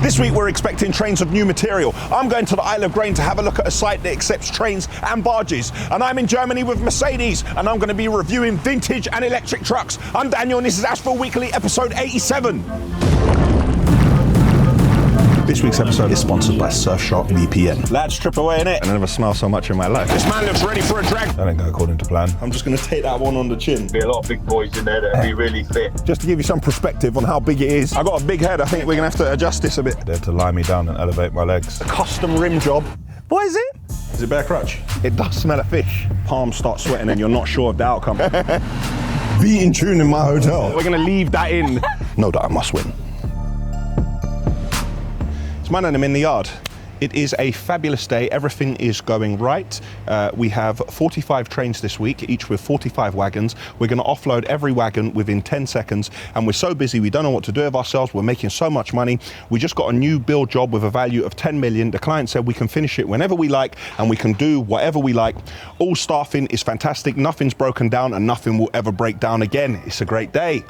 This week we're expecting trains of new material. I'm going to the Isle of Grain to have a look at a site that accepts trains and barges. And I'm in Germany with Mercedes, and I'm going to be reviewing vintage and electric trucks. I'm Daniel, and this is Ashville Weekly, episode 87. This week's episode is sponsored by Surfshark VPN. Lads, trip away in it. I never smell so much in my life. This man looks ready for a drag. That didn't go according to plan. I'm just going to take that one on the chin. Be a lot of big boys in there that'll be really fit. Just to give you some perspective on how big it is. I've got a big head. I think we're going to have to adjust this a bit. They're to lie me down and elevate my legs. A custom rim job. What is it? Is it bare crutch? It does smell of fish. Palms start sweating and you're not sure of the outcome. Be in tune in my hotel. We're going to leave that in. Know that I must win. Man, and I'm in the yard. It is a fabulous day. Everything is going right. We have 45 trains this week, each with 45 wagons. We're going to offload every wagon within 10 seconds. And we're so busy, we don't know what to do with ourselves. We're making so much money. We just got a new build job with a value of 10 million. The client said we can finish it whenever we like and we can do whatever we like. All staffing is fantastic. Nothing's broken down and nothing will ever break down again. It's a great day.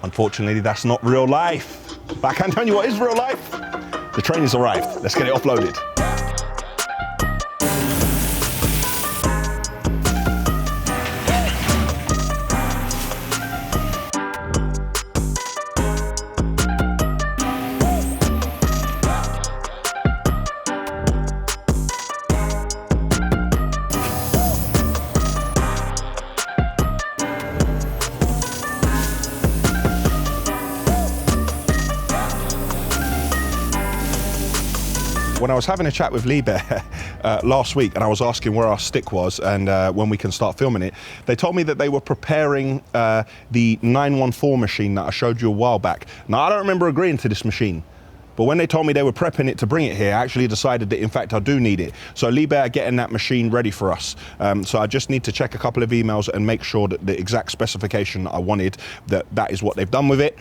Unfortunately, that's not real life. But I can tell you what is real life. The train has arrived. Let's get it offloaded. When I was having a chat with Lee Bear last week and I was asking where our stick was and when we can start filming it, they told me that they were preparing the 914 machine that I showed you a while back. Now, I don't remember agreeing to this machine, but when they told me they were prepping it to bring it here, I actually decided that, in fact, I do need it. So Lee Bear are getting that machine ready for us. So I just need to check a couple of emails and make sure that the exact specification I wanted, that is what they've done with it.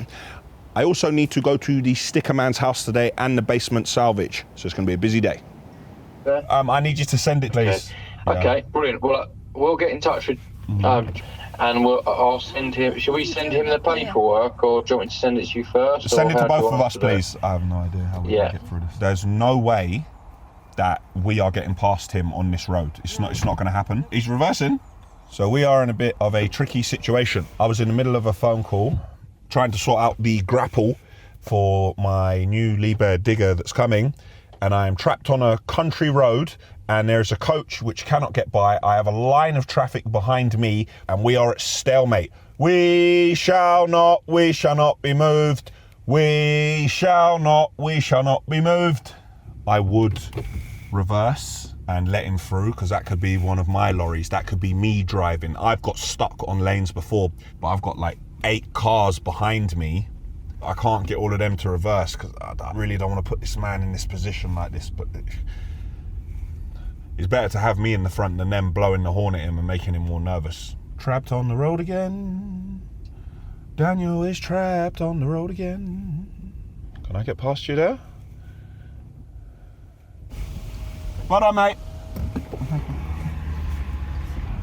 I also need to go to the sticker man's house today and the basement salvage. So it's going to be a busy day. Yeah. I need you to send it, please. Okay, yeah. Brilliant. Well, we'll get in touch with and I'll send him. Shall we send him the paperwork, or do you want me to send it to you first? Send it to both of us, please. I have no idea how we're going to get through this. There's no way that we are getting past him on this road. It's not going to happen. He's reversing. So we are in a bit of a tricky situation. I was in the middle of a phone call, trying to sort out the grapple for my new Lee Bear digger that's coming, and I am trapped on a country road and there's a coach which cannot get by. I have a line of traffic behind me and we are at stalemate. We shall not be moved. We shall not be moved. I would reverse and let him through because that could be one of my lorries. That could be me driving. I've got stuck on lanes before, but I've got like 8 cars behind me. I can't get all of them to reverse because I really don't want to put this man in this position like this, but it's better to have me in the front than them blowing the horn at him and making him more nervous. Trapped on the road again. Daniel is trapped on the road again. Can I get past you there? Well done, mate.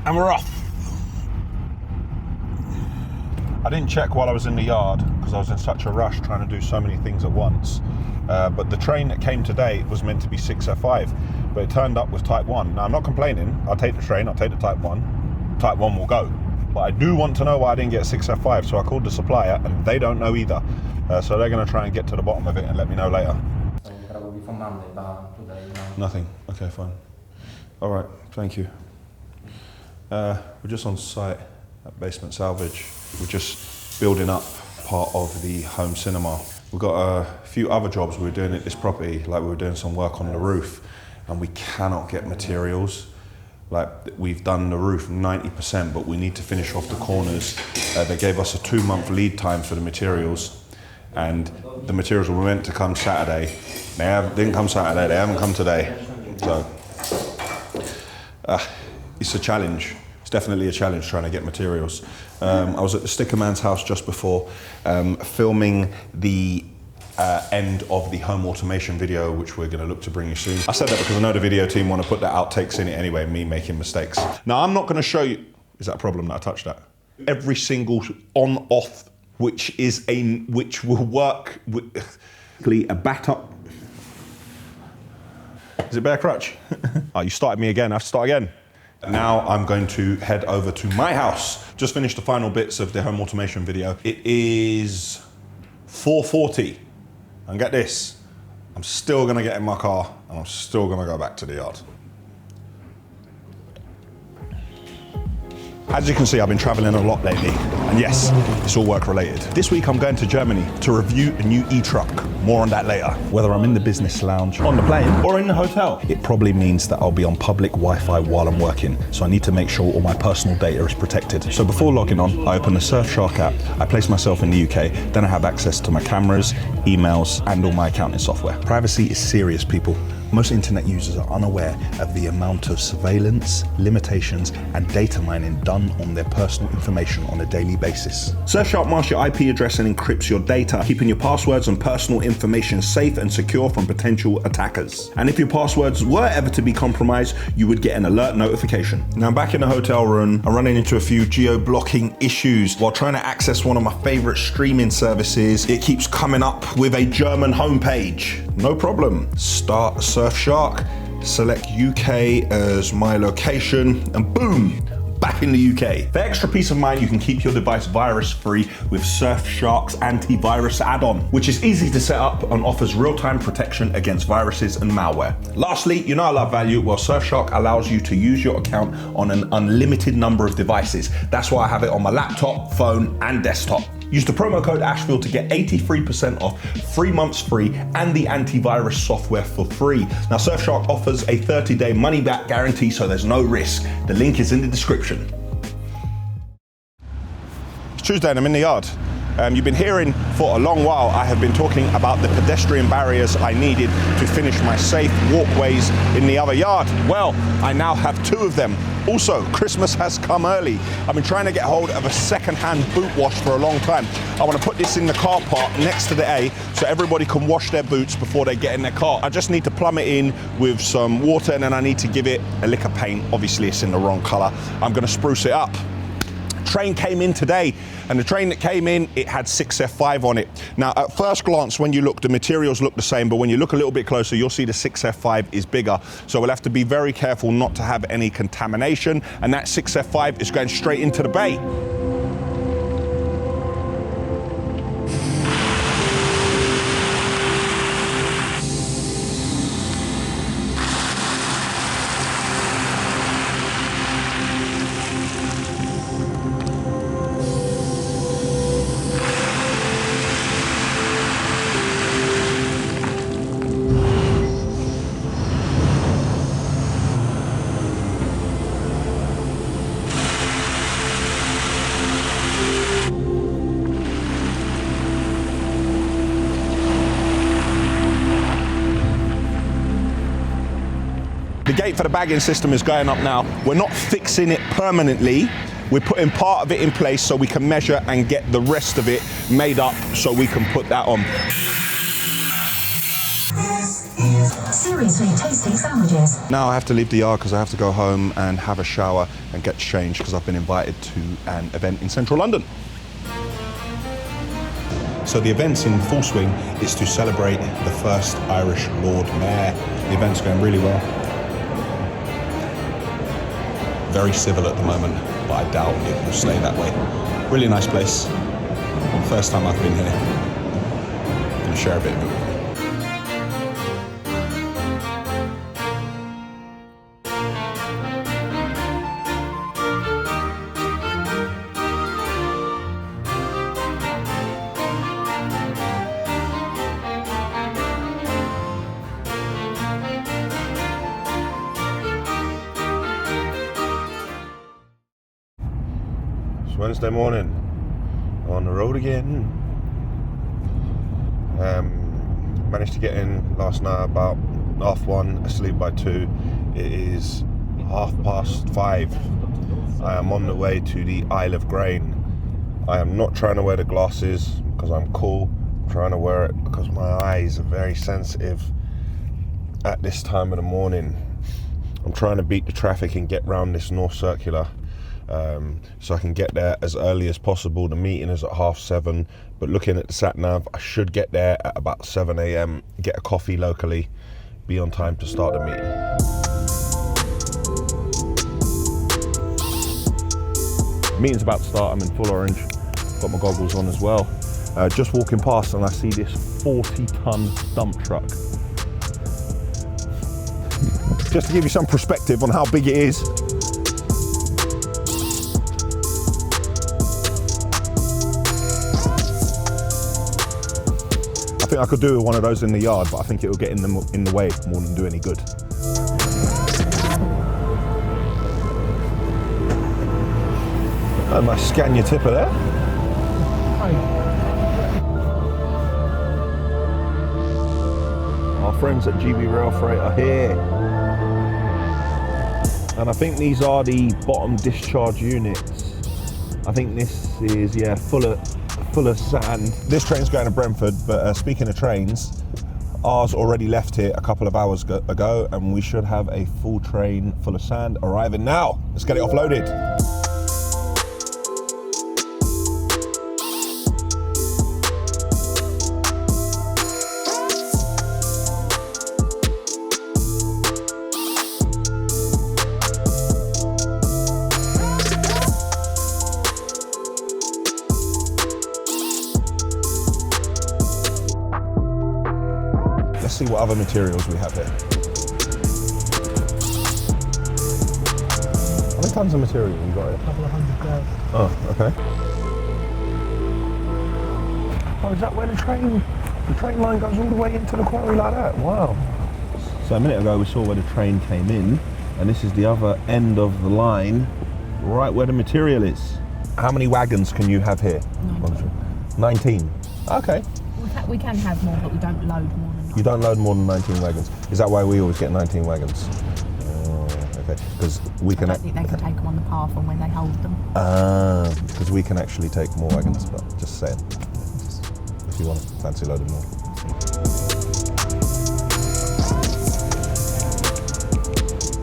And we're off. I didn't check while I was in the yard because I was in such a rush trying to do so many things at once. But the train that came today was meant to be 6F5, but it turned up with Type 1. Now, I'm not complaining. I'll take the train, I'll take the Type 1. Type 1 will go. But I do want to know why I didn't get 6F5, so I called the supplier and they don't know either. So they're going to try and get to the bottom of it and let me know later. So that will be for Monday, but today, Nothing. Okay, fine. All right, thank you. We're just on site at Basement Salvage. We're just building up part of the home cinema. We've got a few other jobs we're doing at this property, like we were doing some work on the roof, and we cannot get materials. Like, we've done the roof 90%, but we need to finish off the corners. They gave us a 2-month lead time for the materials, and the materials were meant to come Saturday. They didn't come Saturday, they haven't come today. So, it's a challenge. Definitely a challenge trying to get materials. I was at the sticker man's house just before, filming the end of the home automation video, which we're going to look to bring you soon. I said that because I know the video team want to put the outtakes in it anyway, me making mistakes. Now, I'm not going to show you, is that a problem that I touched that? Every single on-off, which will work, basically a bat-up. Is it Bear Crutch? Oh, you started me again. I have to start again. Now I'm going to head over to my house. Just finished the final bits of the home automation video. It is 4:40. And get this, I'm still gonna get in my car and I'm still gonna go back to the yard. As you can see, I've been traveling a lot lately, and yes, it's all work related. This week I'm going to Germany to review a new e-truck. More on that later. Whether I'm in the business lounge, on the plane, or in the hotel, it probably means that I'll be on public Wi-Fi while I'm working, so I need to make sure all my personal data is protected. So before logging on, I open the Surfshark app, I place myself in the UK, then I have access to my cameras, emails, and all my accounting software. Privacy is serious, people. Most internet users are unaware of the amount of surveillance, limitations, and data mining done on their personal information on a daily basis. Surfshark masks your IP address and encrypts your data, keeping your passwords and personal information safe and secure from potential attackers. And if your passwords were ever to be compromised, you would get an alert notification. Now I'm back in the hotel room, I'm running into a few geo-blocking issues. While trying to access one of my favorite streaming services, it keeps coming up with a German homepage. No problem. Start Surfshark, select UK as my location, and boom, back in the UK. For extra peace of mind, you can keep your device virus-free with Surfshark's antivirus add-on, which is easy to set up and offers real-time protection against viruses and malware. Lastly, you know I love value. Well, Surfshark allows you to use your account on an unlimited number of devices. That's why I have it on my laptop, phone, and desktop. Use the promo code Ashville to get 83% off, 3 months free, and the antivirus software for free. Now, Surfshark offers a 30-day money-back guarantee, so there's no risk. The link is in the description. It's Tuesday and I'm in the yard. You've been hearing for a long while, I have been talking about the pedestrian barriers I needed to finish my safe walkways in the other yard. Well, I now have 2 of them. Also, Christmas has come early. I've been trying to get hold of a second-hand boot wash for a long time. I want to put this in the car park next to the A so everybody can wash their boots before they get in their car. I just need to plumb it in with some water and then I need to give it a lick of paint. Obviously, it's in the wrong color. I'm going to spruce it up. Train came in today, and the train that came in, it had 6F5 on it. Now, at first glance, when you look, the materials look the same, but when you look a little bit closer, you'll see the 6F5 is bigger. So we'll have to be very careful not to have any contamination, and that 6F5 is going straight into the bay. The gate for the bagging system is going up now. We're not fixing it permanently. We're putting part of it in place so we can measure and get the rest of it made up so we can put that on. Seriously tasty sandwiches. Now I have to leave the yard because I have to go home and have a shower and get changed because I've been invited to an event in central London. So the event's in full swing. It's to celebrate the first Irish Lord Mayor. The event's going really well. Very civil at the moment, but I doubt it will stay that way. Really nice place. First time I've been here. I'm going to share a bit of it with you. Wednesday morning, on the road again. Managed to get in last night about 1:30, asleep by 2. It is 5:30. I am on the way to the Isle of Grain. I am not trying to wear the glasses because I'm cool. I'm trying to wear it because my eyes are very sensitive at this time of the morning. I'm trying to beat the traffic and get round this North Circular. so I can get there as early as possible. The meeting is at 7:30, but looking at the sat nav, I should get there at about 7 a.m, get a coffee locally, be on time to start the meeting. Meeting's about to start. I'm in full orange, got my goggles on as well. Just walking past and I see this 40-ton dump truck. Just to give you some perspective on how big it is. I think I could do one of those in the yard, but I think it will get in the way more than do any good. Oh, nice scan your tipper there. Our friends at GB Rail Freight are here. And I think these are the bottom discharge units. I think this is, yeah, full of sand. This train's going to Brentford, but speaking of trains, ours already left here a couple of hours ago, and we should have a full train full of sand arriving now. Let's get it offloaded. Let's see what other materials we have here. How many tons of material you got here? A couple of 100,000. Oh, okay. Oh, is that where the train line goes all the way into the quarry like that? Wow. So a minute ago we saw where the train came in, and this is the other end of the line, right where the material is. How many wagons can you have here? 19. Okay. We can have more, but we don't load more than 19. You don't load more than 19 wagons. Is that why we always get 19 wagons? Okay, because we can. I don't think they can take them on the path and when they hold them. Because we can actually take more wagons, but just saying. If you want to fancy loading more.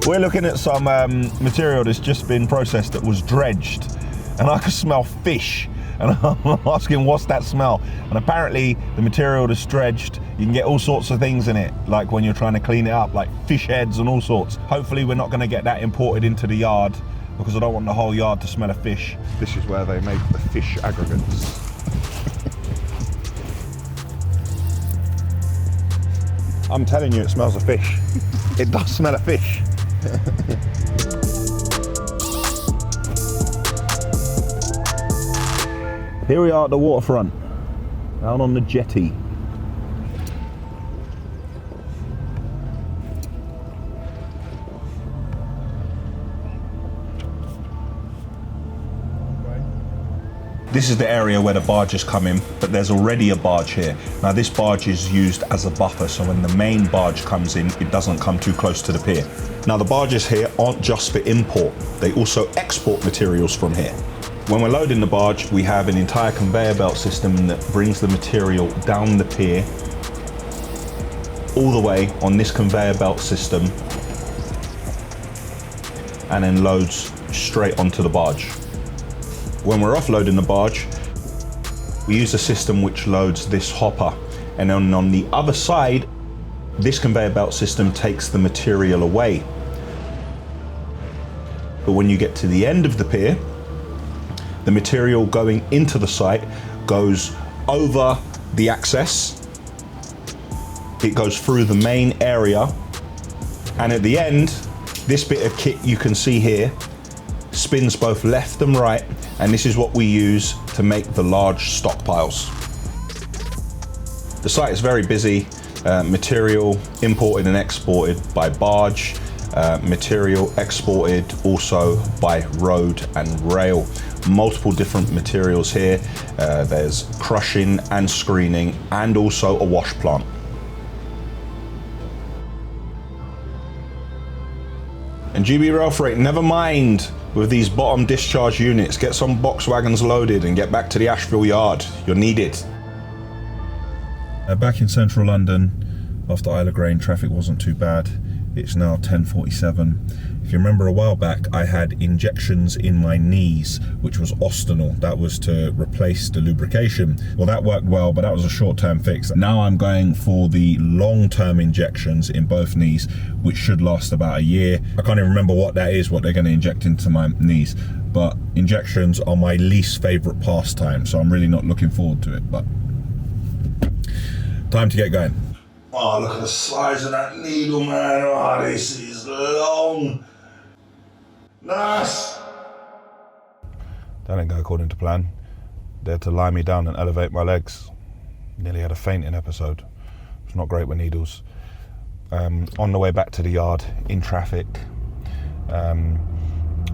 We're looking at some material that's just been processed that was dredged, and I can smell fish. And I'm asking, what's that smell? And apparently the material that's dredged, you can get all sorts of things in it, like when you're trying to clean it up, like fish heads and all sorts. Hopefully we're not going to get that imported into the yard, because I don't want the whole yard to smell of fish. This is where they make the fish aggregates. I'm telling you, it smells of fish. It does smell of fish. Here we are at the waterfront, down on the jetty. This is the area where the barges come in, but there's already a barge here. Now this barge is used as a buffer, so when the main barge comes in, it doesn't come too close to the pier. Now the barges here aren't just for import, they also export materials from here. When we're loading the barge, we have an entire conveyor belt system that brings the material down the pier, all the way on this conveyor belt system, and then loads straight onto the barge. When we're offloading the barge, we use a system which loads this hopper, and then on the other side, this conveyor belt system takes the material away. But when you get to the end of the pier, the material going into the site goes over the access, it goes through the main area, and at the end, this bit of kit you can see here spins both left and right, and this is what we use to make the large stockpiles. The site is very busy, material imported and exported by barge, material exported also by road and rail. Multiple different materials here. There's crushing and screening, and also a wash plant. And GB Rail Freight, never mind with these bottom discharge units. Get some box wagons loaded and get back to the Ashville yard. You're needed. Back in central London, after Isle of Grain, traffic wasn't too bad. It's now 10:47. If you remember a while back, I had injections in my knees, which was Ostenal. That was to replace the lubrication. Well, that worked well, but that was a short-term fix. Now I'm going for the long-term injections in both knees, which should last about a year. I can't even remember what that is, what they're going to inject into my knees. But injections are my least favorite pastime, so I'm really not looking forward to it. But time to get going. Oh, look at the size of that needle, man. Oh, this is long. Nice. That didn't go according to plan. They had to lie me down and elevate my legs. Nearly had a fainting episode. It's not great with needles. On the way back to the yard, in traffic.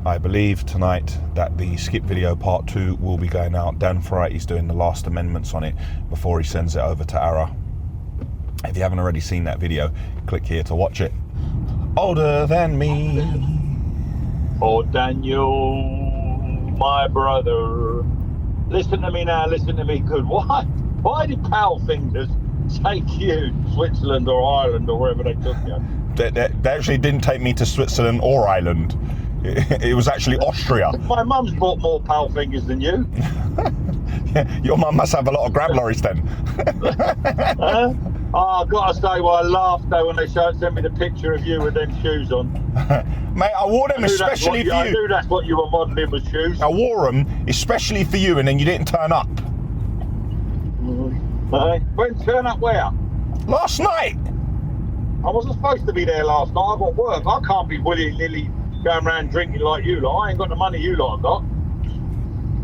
I believe tonight that the skip video part 2 will be going out. Dan Frighty's doing the last amendments on it before he sends it over to Ara. If you haven't already seen that video, click here to watch it. Older than me. Oh, Daniel, my brother. Listen to me now, listen to me good. Why did Pal Fingers take you to Switzerland or Ireland or wherever they took you? They actually didn't take me to Switzerland or Ireland. It was actually Austria. My mum's bought more Pal Fingers than you. Your mum must have a lot of grab lorries then. Oh, I've got to say, I laughed though when they sent me the picture of you with them shoes on. Mate, I wore them especially for you. I knew that's what you were modelling with shoes. I wore them especially for you, and then you didn't turn up. When turn up where? Last night. I wasn't supposed to be there last night. I got work. I can't be willy-nilly going around drinking like you lot. I ain't got the money you lot have got.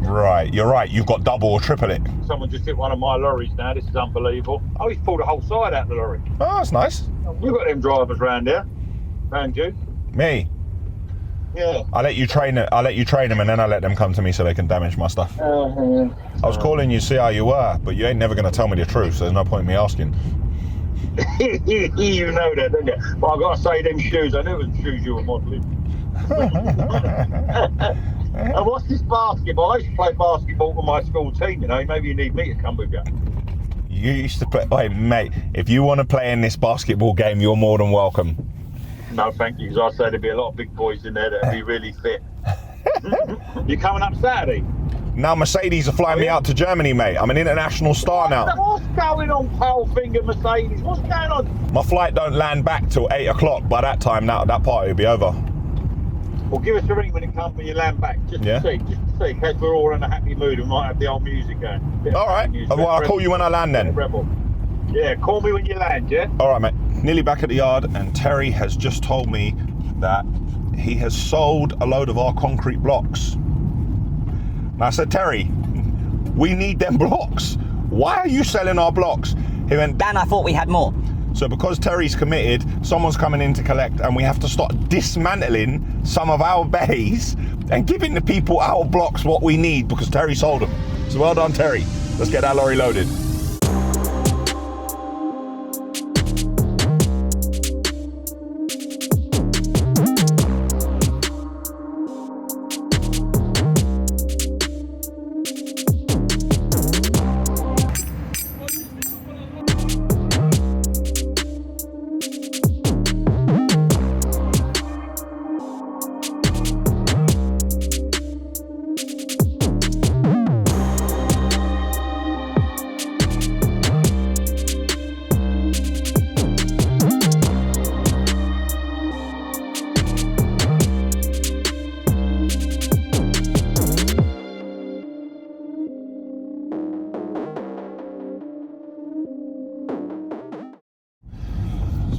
Right, you're right. You've got double or triple it. Someone just hit one of my lorries now. This is unbelievable. Oh, he's pulled the whole side out of the lorry. Oh, that's nice. We've got them drivers round here. Round you. Me? Yeah. I'll let you train them, and then I let them come to me so they can damage my stuff. I was calling you to see how you were, but you ain't never going to tell me the truth, so there's no point in me asking. You know that, don't you? But I've got to say, them shoes, I knew it was the shoes you were modelling. And what's this basketball? I used to play basketball with my school team, you know. Maybe you need me to come with you. You used to play... Wait, mate, if you want to play in this basketball game, you're more than welcome. No, thank you, because I say there'd be a lot of big boys in there that'd be really fit. You coming up Saturday? Now Mercedes are flying me out to Germany, mate. I'm an international star now. What's going on, Pal Finger Mercedes? What's going on? My flight don't land back till 8 o'clock. By that time, that party will be over. Well, give us a ring when it comes when you land back, just to see, in case we're all in a happy mood and might have the old music going. All right. Well, I'll call you when I land then. Rebel. Yeah, call me when you land, yeah? All right, mate. Nearly back at the yard, and Terry has just told me that he has sold a load of our concrete blocks. And I said, Terry, we need them blocks. Why are you selling our blocks? He went, Dan, I thought we had more. So because Terry's committed, someone's coming in to collect, and we have to start dismantling some of our bays and giving the people our blocks what we need because Terry sold them. So well done, Terry. Let's get that lorry loaded.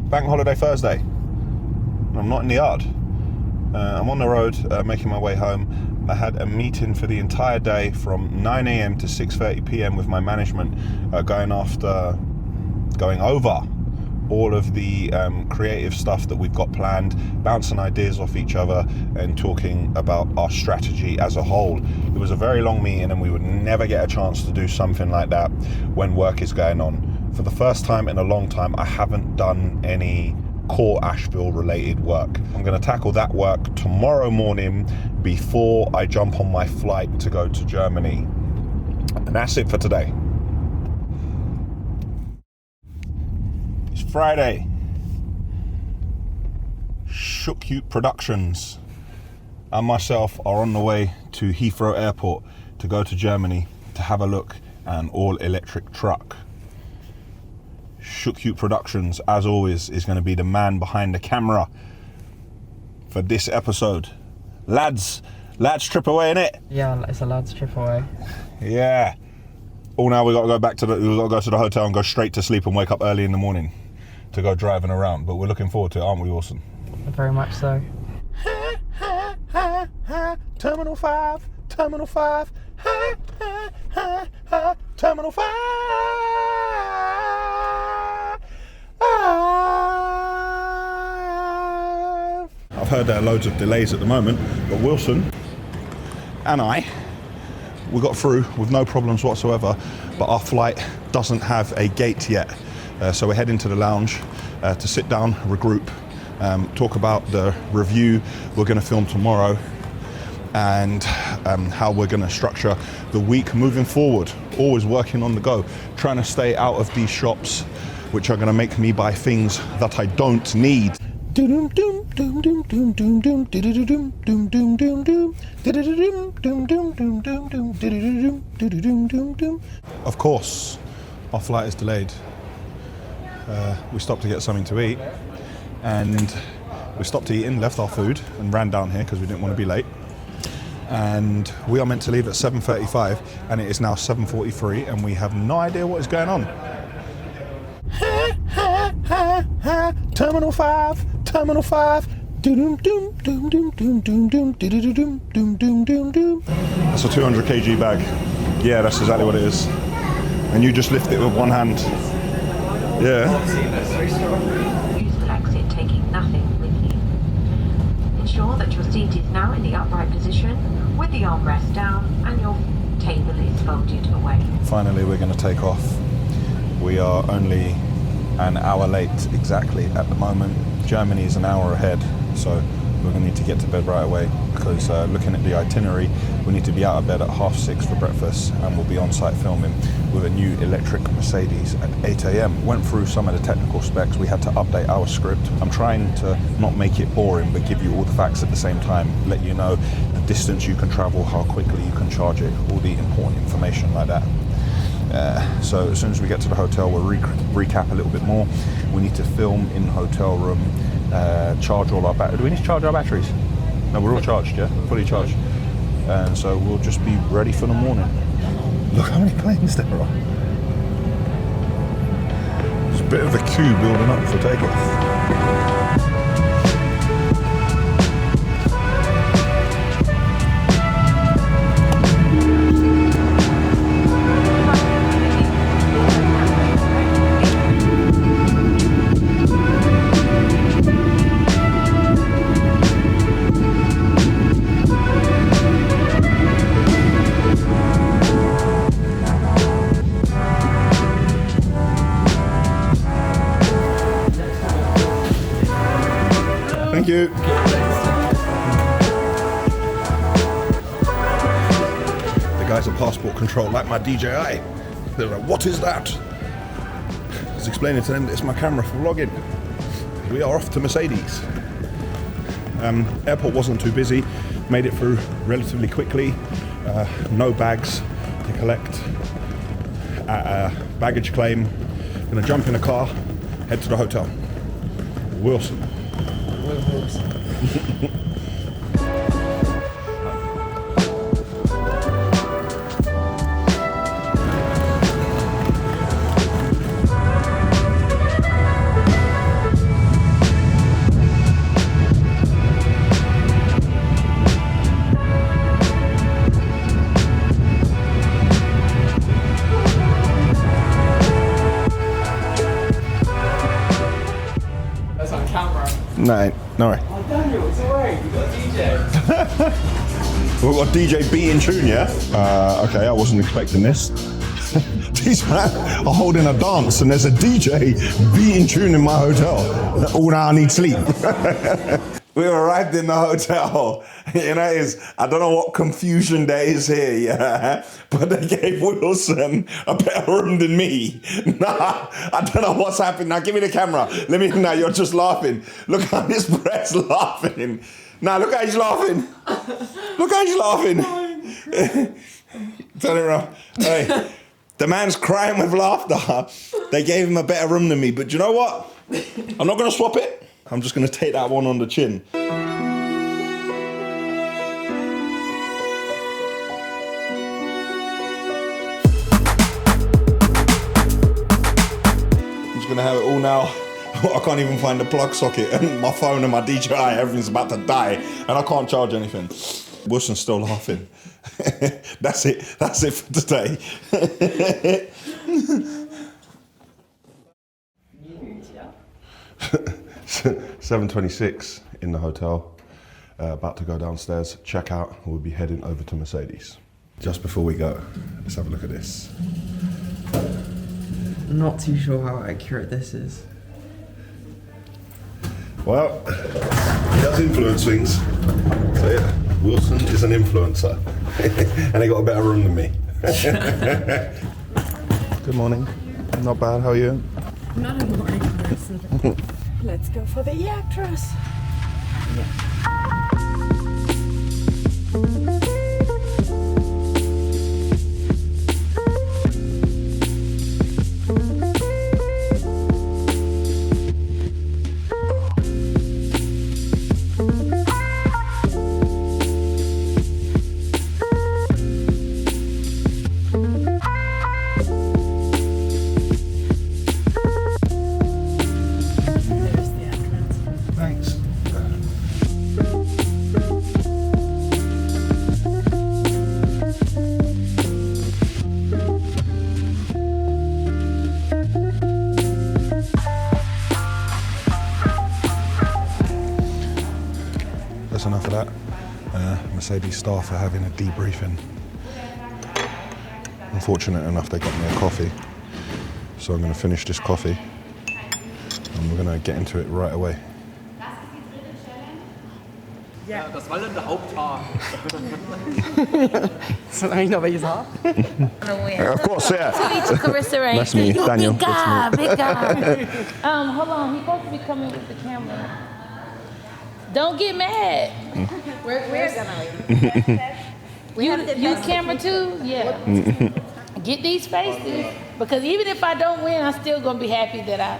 Bank holiday Thursday. I'm not in the yard. I'm on the road making my way home. I had a meeting for the entire day from 9 a.m. to 6:30 p.m. with my management, going over all of the creative stuff that we've got planned, bouncing ideas off each other and talking about our strategy as a whole. It was a very long meeting, and we would never get a chance to do something like that when work is going on. For the first time in a long time, I haven't done any core Ashville related work. I'm going to tackle that work tomorrow morning before I jump on my flight to go to Germany. And that's it for today. It's Friday. Shook You Productions and myself are on the way to Heathrow Airport to go to Germany to have a look at an all-electric truck. Shook You Productions, as always, is going to be the man behind the camera for this episode. Lads trip away, innit? Yeah, it's a lad's trip away. Yeah. All now we got to go back to the hotel and go straight to sleep and wake up early in the morning to go driving around. But we're looking forward to it, aren't we, Wilson? Very much so. Terminal 5, Terminal 5, Terminal 5. I've heard there are loads of delays at the moment, but Wilson and we got through with no problems whatsoever, but our flight doesn't have a gate yet. So we're heading to the lounge to sit down, regroup, talk about the review we're going to film tomorrow and how we're going to structure the week moving forward. Always working on the go, trying to stay out of these shops which are going to make me buy things that I don't need. Of course, our flight is delayed. We stopped to get something to eat, and we stopped eating, left our food, and ran down here because we didn't want to be late. And we are meant to leave at 7:35, and it is now 7:43, and we have no idea what is going on. Terminal 5, Terminal 5. That's a 200 kg bag. Yeah, that's exactly what it is. And you just lift it with one hand. Yeah. Use the exit, taking nothing with you. Ensure that your seat is now in the upright position with the armrest down and your table is folded away. Finally, we're going to take off. We are only an hour late exactly at the moment. Germany is an hour ahead, so we're going to need to get to bed right away because looking at the itinerary, we need to be out of bed at 6:30 for breakfast, and we'll be on site filming with a new electric Mercedes at 8 a.m. Went through some of the technical specs. We had to update our script. I'm trying to not make it boring, but give you all the facts at the same time, let you know the distance you can travel, how quickly you can charge it, all the important information like that. So as soon as we get to the hotel, we'll recap a little bit more. We need to film in the hotel room, charge all our batteries. Do we need to charge our batteries? No, we're all charged, yeah? Fully charged. And so we'll just be ready for the morning. Look how many planes there are. It's a bit of a queue building up for takeoff. Thank you. The guys at passport control like my DJI. They're like, what is that? I was explaining to them that it's my camera for vlogging. We are off to Mercedes. Airport wasn't too busy. Made it through relatively quickly. No bags to collect at a baggage claim. Gonna jump in a car, head to the hotel. Wilson. That's on camera. No, no way. Oh, Daniel, it's alright. You got DJ. We've got DJ B in tune, yeah? Okay, I wasn't expecting this. These men are holding a dance and there's a DJ B in tune in my hotel. Oh, now I need sleep. We arrived in the hotel. You know, I don't know what confusion there is here, yeah, but they gave Wilson a better room than me. Nah, I don't know what's happened. Now give me the camera. Now you're just laughing. Look how this Brett's laughing. Now look how he's laughing. Look how he's laughing. Turn it around. Hey, the man's crying with laughter. They gave him a better room than me, but do you know what? I'm not gonna swap it. I'm just going to take that one on the chin. I'm just going to have it all now. I can't even find the plug socket, and my phone and my DJI, everything's about to die, and I can't charge anything. Wilson's still laughing. That's it for today. 7:26 in the hotel, about to go downstairs, check out, we'll be heading over to Mercedes. Just before we go, let's have a look at this. Not too sure how accurate this is. Well, he does influence things. So yeah, Wilson is an influencer. And he got a better room than me. Good morning. Not bad, how are you? Not a morning person. Let's go for the actress. That's enough of that. Mercedes staff are having a debriefing. Unfortunate enough, they got me a coffee. So I'm going to finish this coffee and we're going to get into it right away. Ja, das war dann der Haupthaar. Soll eigentlich noch welches Haar? Of course, yeah. Carissa Ray. That's me, Daniel. Big guy, big guy. Hold on, he's supposed to be coming with the camera. Don't get mad. We're gonna You camera too? Yeah. Get these faces, because even if I don't win, I'm still gonna be happy that I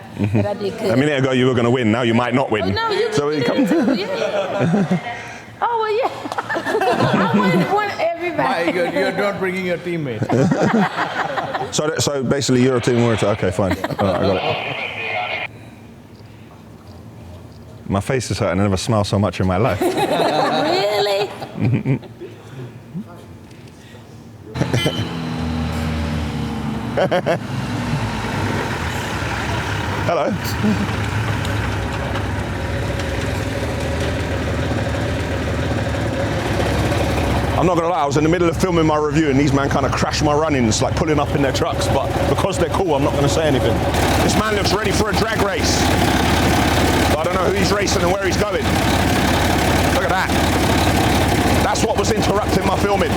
did good. A minute ago you were going to win, now you might not win. Oh, no, you so did it too, yeah. Oh, well, yeah. I won everybody. You're not bringing your teammate. So basically you're a team winner. Okay, fine. All right, I got it. My face is hurting. I never smiled so much in my life. Really? Hello. I'm not gonna lie, I was in the middle of filming my review and these men kind of crashed my run-ins, like pulling up in their trucks, but because they're cool, I'm not gonna say anything. This man looks ready for a drag race. But I don't know who he's racing and where he's going. Look at that. That's what was interrupting my filming.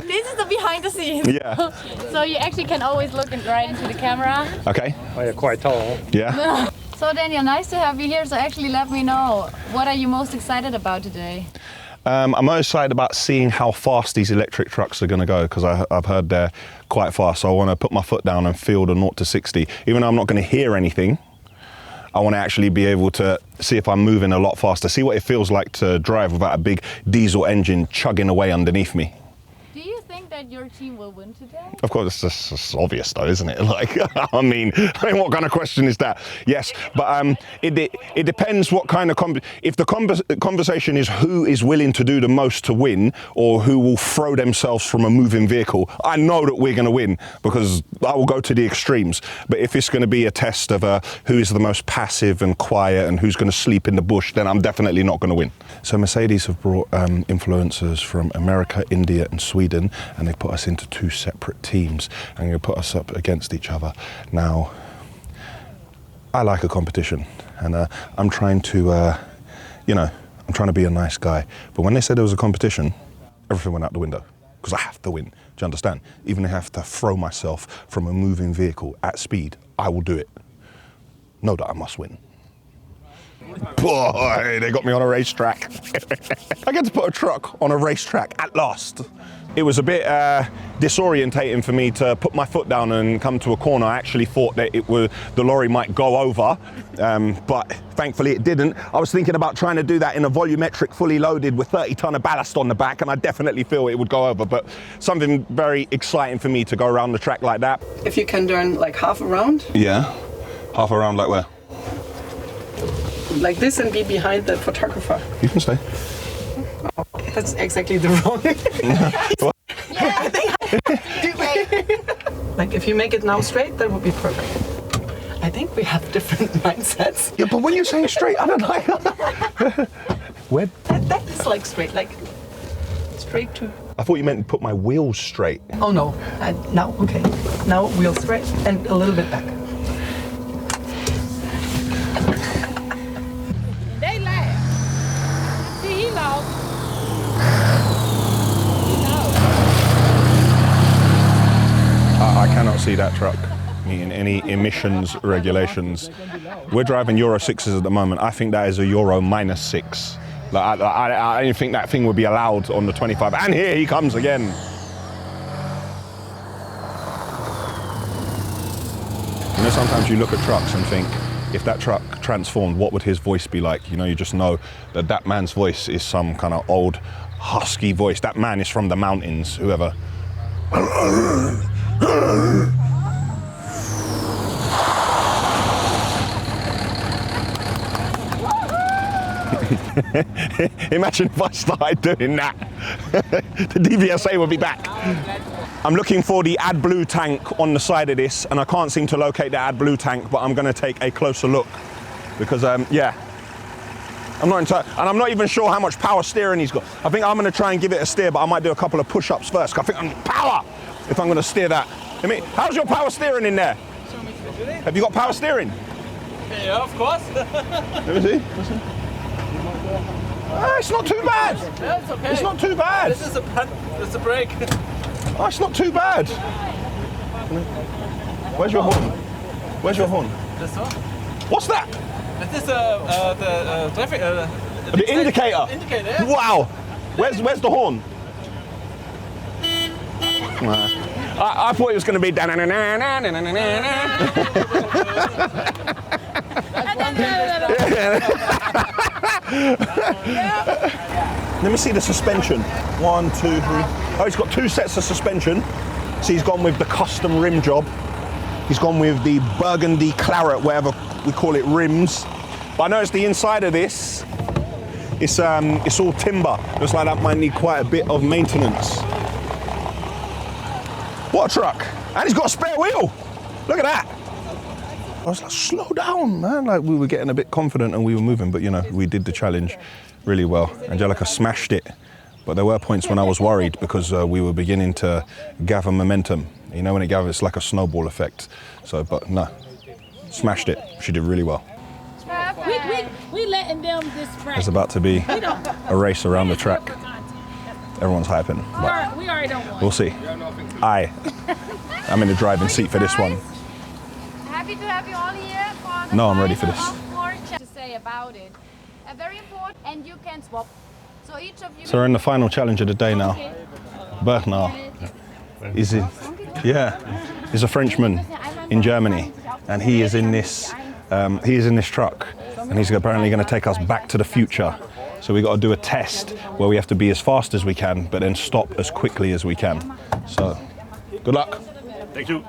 This is the behind the scenes. Yeah. So you actually can always look right into the camera. Okay. Oh, you're quite tall. Yeah. So Daniel, nice to have you here. So actually let me know, what are you most excited about today? I'm most excited about seeing how fast these electric trucks are going to go, because I've heard they're quite fast. So I want to put my foot down and feel the 0 to 60. Even though I'm not going to hear anything, I want to actually be able to see if I'm moving a lot faster, see what it feels like to drive without a big diesel engine chugging away underneath me. Do you think that your team will win today? Of course, it's obvious though, isn't it? Like, I mean, what kind of question is that? Yes, but it depends what kind of if the conversation is who is willing to do the most to win, or who will throw themselves from a moving vehicle, I know that we're going to win, because I will go to the extremes. But if it's going to be a test of who is the most passive and quiet and who's going to sleep in the bush, then I'm definitely not going to win. So Mercedes have brought influencers from America, India and Sweden, and they put us into 2 separate teams and they put us up against each other. Now, I like a competition, and I'm trying to, you know, I'm trying to be a nice guy. But when they said there was a competition, everything went out the window, because I have to win. Do you understand? Even if I have to throw myself from a moving vehicle at speed, I will do it. Know that I must win. Boy, they got me on a racetrack. I get to put a truck on a racetrack at last. It was a bit disorientating for me to put my foot down and come to a corner. I actually thought that the lorry might go over, but thankfully it didn't. I was thinking about trying to do that in a volumetric, fully loaded with 30 ton of ballast on the back, and I definitely feel it would go over, but something very exciting for me to go around the track like that. If you can turn like half around? Yeah, half around like where? Like this and be behind the photographer. You can stay. Oh, that's exactly the wrong. I think like if you make it now straight, that would be perfect. I think we have different mindsets. Yeah, but when you're saying straight, I don't like where? That is like straight to. I thought you meant put my wheels straight. Oh no, now okay. Now wheel straight and a little bit back. They laugh. See, he lost. I cannot see that truck meeting any emissions regulations. We're driving Euro 6s at the moment. I think that is a Euro -6. Like, I didn't think that thing would be allowed on the 25. And here he comes again. You know, sometimes you look at trucks and think, if that truck transformed, what would his voice be like? You know, you just know that that man's voice is some kind of old, husky voice. That man is from the mountains, whoever. Imagine if I started doing that. The DVSA would be back. I'm looking for the AdBlue tank on the side of this, and I can't seem to locate the AdBlue tank, but I'm going to take a closer look because, yeah, I'm not even sure how much power steering he's got. I think I'm going to try and give it a steer, but I might do a couple of push-ups first. I think I'm power if I'm going to steer that. I mean, how's your power steering in there? Have you got power steering? Yeah, of course. Let me see. It's not too bad. Yeah, it's okay. It's not too bad. This is a brake. Oh, it's not too bad. Where's your horn? Where's your horn? This one? What's that? This is the traffic. The indicator. Indicator. Yeah. Wow. Where's the horn? I thought it was going to be. Let me see the suspension. 1, 2, 3. Oh, he's got 2 sets of suspension. So he's gone with the custom rim job. He's gone with the burgundy claret, whatever we call it, rims. But I noticed the inside of this, it's all timber. Looks like that might need quite a bit of maintenance. What a truck! And he's got a spare wheel. Look at that. I was like, slow down, man. Like, we were getting a bit confident and we were moving, but you know, we did the challenge really well. Angelica smashed it, but there were points when I was worried because we were beginning to gather momentum. You know, when it gathers, it's like a snowball effect. So, but no, smashed it. She did really well. We letting them distract. There's about to be a race around the track. Everyone's hyping, but we already don't want. we'll see. I'm in the driving seat for this one. Happy to have you all here for the No, I'm ready for this. to say about it. Very important, and you can swap. So each of you. So we're in the final challenge of the day now. Bernard is in, he's a Frenchman in Germany, and he is in this truck, and he's apparently going to take us back to the future. So we got to do a test where we have to be as fast as we can, but then stop as quickly as we can. So, good luck. Thank you.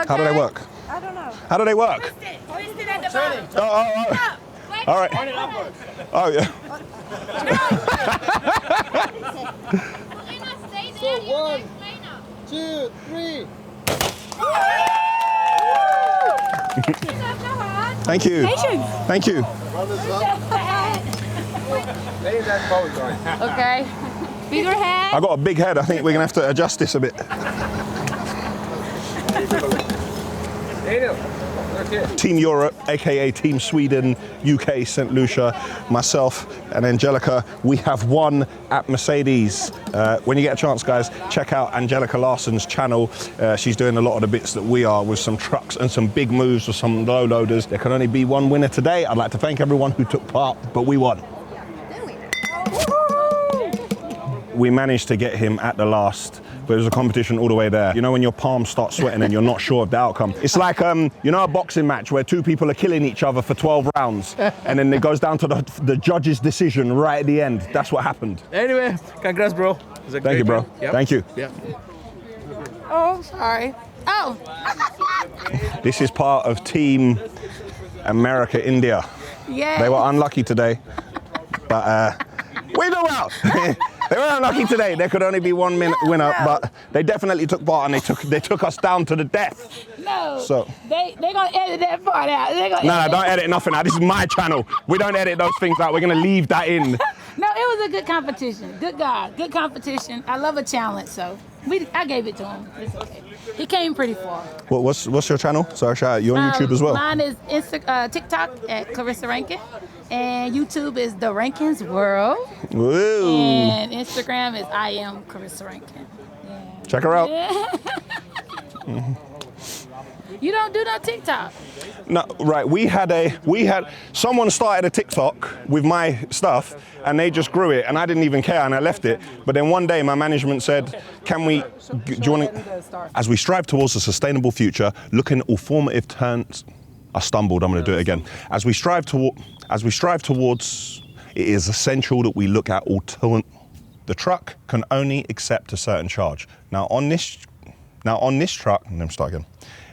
How do they work? I don't know. How do they work? Twist it at the bottom. Oh. All right. Oh, yeah. So 1, 2, 3. Thank you. Thank you. Okay. Bigger head. I got a big head. I think we're gonna have to adjust this a bit. Team Europe, aka Team Sweden, UK, St. Lucia, myself and Angelica, we have won at Mercedes. When you get a chance, guys, check out Angelica Larson's channel. She's doing a lot of the bits that we are with some trucks and some big moves with some low loaders. There can only be one winner today. I'd like to thank everyone who took part, but we won. We managed to get him at the last, but it was a competition all the way there. You know when your palms start sweating and you're not sure of the outcome? It's like, you know, a boxing match where two people are killing each other for 12 rounds and then it goes down to the judge's decision right at the end. That's what happened. Anyway, congrats, bro. Thank you, bro. Yep. Thank you. Yeah. Oh, sorry. Oh. This is part of Team America India. Yeah. They were unlucky today, but we do well. They were unlucky today. There could only be one winner, but they definitely took part and they took us down to the death. No. So they're gonna edit that part out. No, don't edit nothing out. This is my channel. We don't edit those things out. We're gonna leave that in. No, it was a good competition. Good guy. Good competition. I love a challenge, so I gave it to him. It's okay. He came pretty far. What's your channel? Sorry, shout out. You're on YouTube as well. Mine is TikTok at Clarissa Rankin. And YouTube is The Rankins World. Woo. And Instagram is I am Clarissa Rankin. Yeah. Check her out. Yeah. You don't do no TikTok. No, right. We had someone started a TikTok with my stuff, and they just grew it, and I didn't even care, and I left it. But then one day, my management said, "Can we? Do you want to?" As we strive towards a sustainable future, looking at all formative turns. I stumbled. I'm going to do it again. As we strive towards, it is essential that we look at the truck can only accept a certain charge. Now on this truck, let me start again.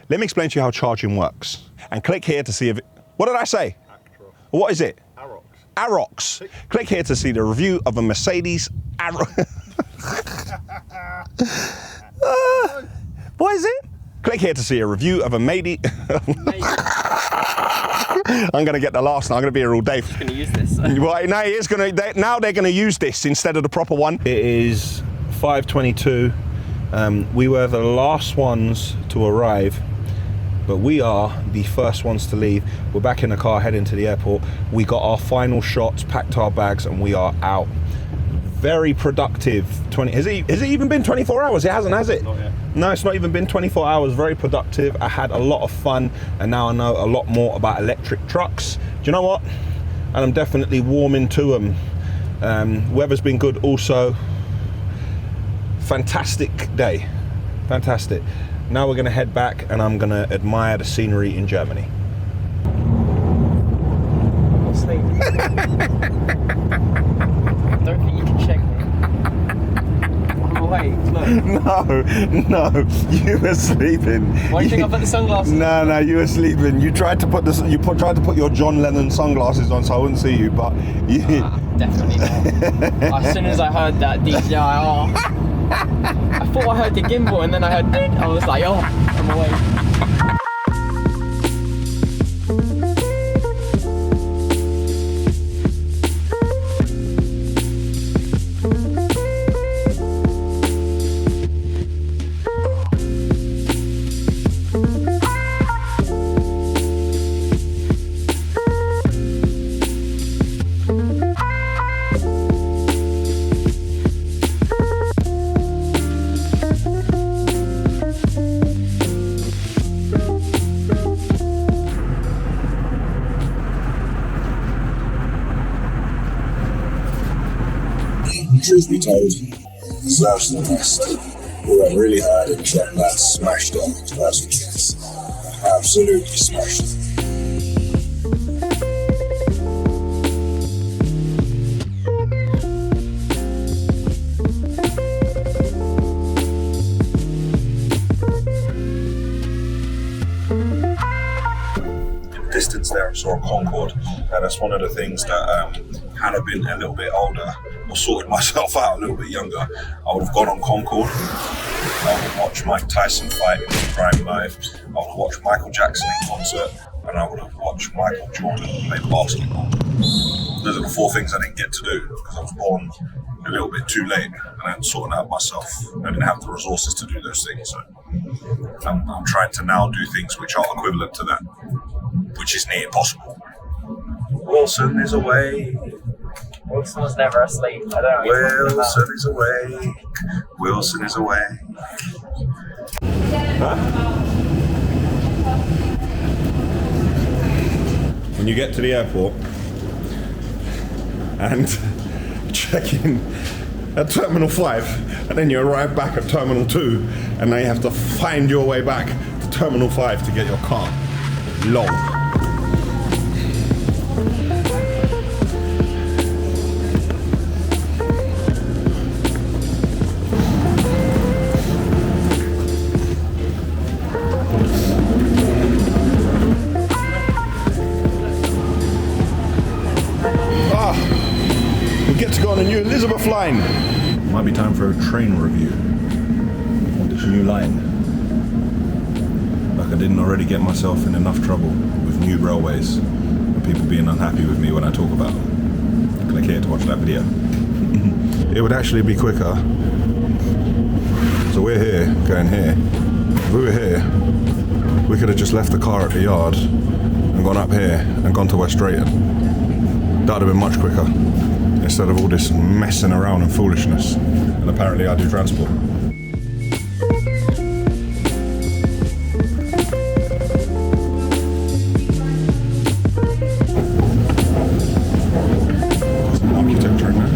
Let me explain to you how charging works. And click here to see if what did I say? What is it? Arox. Click here to see the review of a Mercedes Arox. What is it? Click here to see a review of a I'm going to get the last one. I'm going to be here all day. Just going to use this. Well, no, he is going to. Now they're going to use this instead of the proper one. It is 5:22. We were the last ones to arrive, but we are the first ones to leave. We're back in the car heading to the airport. We got our final shots, packed our bags, and we are out. Very productive. Has it even been 24 hours? It hasn't, has it? Not yet. No, it's not even been 24 hours. Very productive. I had a lot of fun, and now I know a lot more about electric trucks. Do you know what? And I'm definitely warming to them. Weather's been good also. Fantastic day. Fantastic. Now we're going to head back, and I'm going to admire the scenery in Germany. I don't think you can check me. I'm awake, look. No, you were sleeping. Why do you think I put the sunglasses on? No, you were sleeping. You tried to put your John Lennon sunglasses on so I wouldn't see you, but you... Definitely not. As soon as I heard that DJI, I thought I heard the gimbal and then I heard ding. I was like, oh, I'm awake. Truth be told, deserves the best. We went really hard and truck lads smashed on the personal tricks. Absolutely smashed it. saw on Concorde, and that's one of the things that had I been a little bit older or sorted myself out a little bit younger, I would have gone on Concorde. I would watch Mike Tyson fight in his prime live. I would have watched Michael Jackson in concert, and I would have watched Michael Jordan play basketball. Those are the 4 things I didn't get to do because I was born a little bit too late and I hadn't sorted out myself. I didn't have the resources to do those things. So I'm trying to now do things which are equivalent to that, which is near impossible. Wilson is away. Wilson was never asleep. I don't know. Wilson is awake. Wilson is awake. Huh? When you get to the airport and check in at Terminal 5, and then you arrive back at Terminal 2, and now you have to find your way back to Terminal 5 to get your car. Long. On a new Elizabeth line. Might be time for a train review on this new line. Like I didn't already get myself in enough trouble with new railways and people being unhappy with me when I talk about them. Click here to watch that video. It would actually be quicker. So we're here, going here. If we were here, we could have just left the car at the yard and gone up here and gone to West Drayton. That would have been much quicker. Instead of all this messing around and foolishness. And apparently I do transport. There's an architecture in there.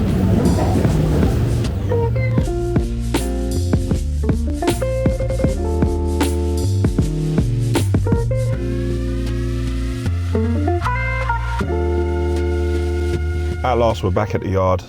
At last, we're back at the yard.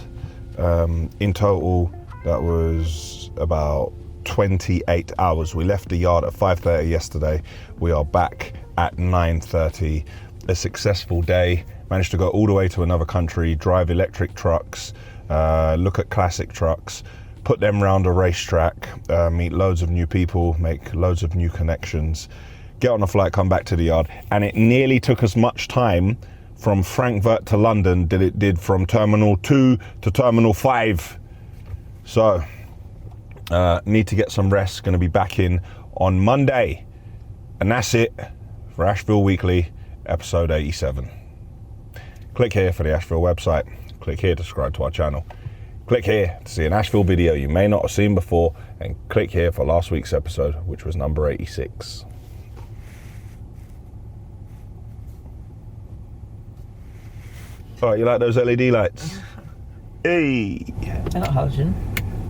In total, that was about 28 hours. We left the yard at 5:30 yesterday. We are back at 9:30. A successful day. Managed to go all the way to another country, drive electric trucks, look at classic trucks, put them around a racetrack, meet loads of new people, make loads of new connections, get on a flight, come back to the yard. And it nearly took as much time from Frankfurt to London than it did from Terminal 2 to Terminal 5. So, need to get some rest. Going to be back in on Monday. And that's it for Ashville Weekly, episode 87. Click here for the Ashville website. Click here to subscribe to our channel. Click here to see an Ashville video you may not have seen before. And click here for last week's episode, which was number 86. All right, you like those LED lights? Hey! They're not halogen.